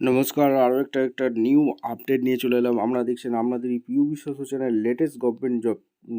নমস্কার, আরও একটা নিউ আপডেট নিয়ে চলে এলাম। আমরা দেখছেন আপনাদের এই Piu Biswas channel latest government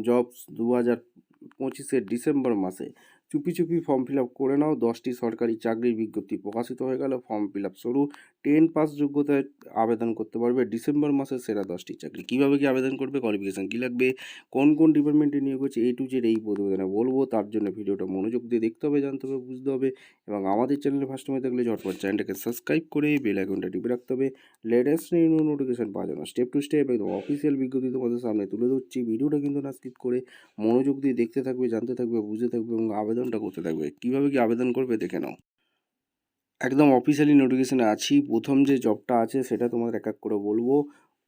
jobs 2025-এর ডিসেম্বর মাসে চুপি চুপি ফর্ম ফিল আপ করে নাও। 10টি সরকারি চাকরির বিজ্ঞপ্তি প্রকাশিত হয়ে গেল। ফর্ম ফিল আপ শুরু। 10 পাস যোগ্যতায় আবেদন করতে পারবে ডিসেম্বর মাসের সেরা 10টি চাকরি। কীভাবে কি আবেদন করবে, কোয়ালিফিকেশান কী লাগবে, কোন কোন ডিপার্টমেন্টে নিয়োগ হচ্ছে, A to Z এই প্রতিবেদনে বলবো। তার জন্য ভিডিওটা মনোযোগ দিয়ে দেখতে হবে, জানতে হবে, বুঝতে হবে। এবং আমাদের চ্যানেলে ফার্স্ট টাইম থাকলে ঝটপট চ্যানেলটাকে সাবস্ক্রাইব করে বেল আইকনটা টিপে রাখতে হবে লেটেস্ট নিউ নোটিফিকেশন পাওয়ার জন্য। স্টেপ টু স্টেপ একদম অফিসিয়াল বিজ্ঞপ্তি তোমাদের সামনে তুলে ধরছি। ভিডিওটা কিন্তু না স্কিপ করে মনোযোগ দিয়ে দেখতে থাকবে, জানতে থাকবে, বুঝতে থাকবে এবং আবেদনটা করতে থাকবে। কীভাবে কি আবেদন করবে দেখে নাও। একদম অফিসিয়ালি নোটিফিকেশানে আছি। প্রথম যে জবটা আছে সেটা তোমাদের এক এক করে বলবো।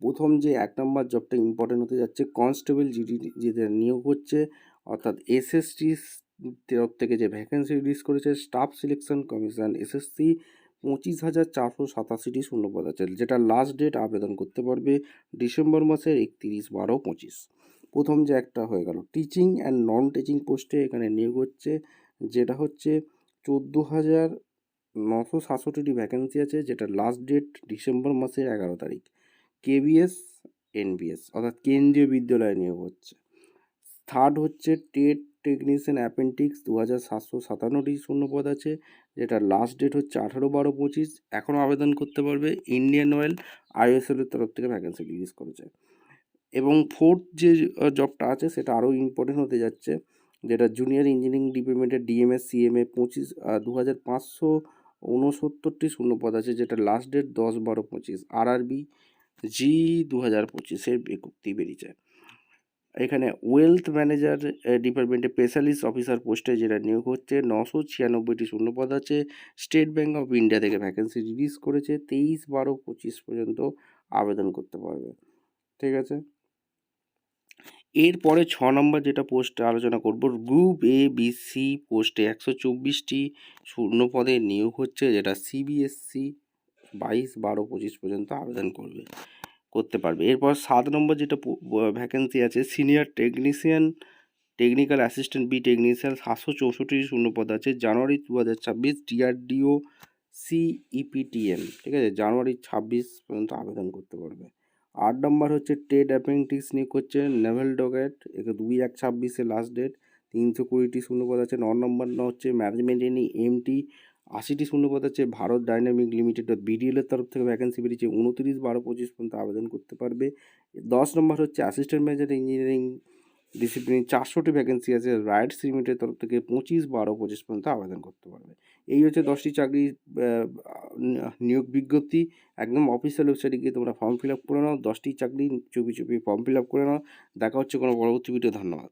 প্রথম যে 1 নম্বর জবটা ইম্পর্টেন্ট হতে যাচ্ছে, কনস্টেবল জিডি যেটা নিয়োগ হচ্ছে, অর্থাৎ এসএসসি তরফ থেকে যে ভ্যাকেন্সি রিলিজ করেছে স্টাফ সিলেকশন কমিশন এসএসসি, 25,487টি শূন্যপদ আছে, যেটা লাস্ট ডেট আবেদন করতে পারবে ডিসেম্বর মাসের 31/12/25। প্রথম যে একটা হয়ে গেল টিচিং অ্যান্ড নন টিচিং পোস্টে এখানে নিয়োগ হচ্ছে, যেটা হচ্ছে 14,967টি ভ্যাকেন্সি আছে, যেটা লাস্ট ডেট ডিসেম্বর মাসের 11 তারিখ। কেবিএস এনবিএস অর্থাৎ কেন্দ্রীয় বিদ্যালয়ে নিয়োগ হচ্ছে। থার্ড হচ্ছে টেট টেকনিশিয়ান অ্যাপেন্ডিক্স, 2,757টি শূন্যপদ আছে, যেটা লাস্ট ডেট হচ্ছে 18/12/25। এখনও আবেদন করতে পারবে। ইন্ডিয়ান অয়েল আইএসএলের তরফ থেকে ভ্যাকেন্সি রিলিজ করেছে। এবং ফোর্থ যে জবটা আছে সেটা আরও ইম্পর্টেন্ট হতে যাচ্ছে, যেটা জুনিয়র ইঞ্জিনিয়ারিং ডিপার্টমেন্টের ডিএমএস সিএমএ 2,569টি শূন্যপদ আছে, যেটা লাস্ট ডেট 10/12/25। আরআরবি জি 2025-এর বিজ্ঞপ্তি বেরিয়েছে। এখানে ওয়েলথ ম্যানেজার ডিপার্টমেন্টে স্পেশালিস্ট অফিসার পোস্টে যেটা নিয়োগ হচ্ছে, 996টি শূন্যপদ আছে। স্টেট ব্যাঙ্ক অফ ইন্ডিয়া থেকে ভ্যাকেন্সি রিলিজ করেছে। 23/12/25 পর্যন্ত আবেদন করতে পারবে। ঠিক আছে। এরপরে 6 নম্বর যেটা পোস্টে আলোচনা করব, গ্রুপ এ বি সি পোস্টে 124টি শূন্যপদে নিয়োগ হচ্ছে, যেটা সিবিএসসি 22/12/25 পর্যন্ত আবেদন করতে পারবে। এরপর 7 নম্বর যেটা ভ্যাকেন্সি আছে, senior technician technical assistant B technician, 764টি শূন্যপদ আছে, জানুয়ারি 2026। ডিআরডিও সিইপিটিএম, ঠিক আছে, জানুয়ারি 26 পর্যন্ত আবেদন করতে পারবে। 8 নম্বর হচ্ছে ট্রেড অ্যাপ্রেন্টিস নিয়োগ করছে, নেভেল ডগেট, 2/1/26 লাস্ট ডেট, 320টি শূন্যপদ আছে। 9 নম্বর হচ্ছে ম্যানেজমেন্ট ইনি এমটি, 80টি শূন্যপদ আছে, ভারত ডাইনামিক লিমিটেড বিডিএল এর তরফ থেকে ভ্যাকেন্সি বেরিয়েছে। 29/12/25 পর্যন্ত আবেদন করতে পারবে। 10 নম্বর হচ্ছে অ্যাসিস্ট্যান্ট ম্যানেজার ইঞ্জিনিয়ারিং ডিসিপ্লিন, 400টি ভ্যাকেন্সি আছে, রাইটস লিমিটেডের তরফ থেকে 25/12/25 পর্যন্ত আবেদন করতে পারবে। এই হচ্ছে 10টি চাকরির নিয়োগ বিজ্ঞপ্তি। একদম অফিসিয়াল ওয়েবসাইটে গিয়ে তোমরা ফর্ম ফিল আপ করে নাও। 10টি চাকরি চুপি চুপি ফর্ম ফিল আপ করে নাও। দেখা হচ্ছে কোনো পরবর্তী ভিডিও। ধন্যবাদ।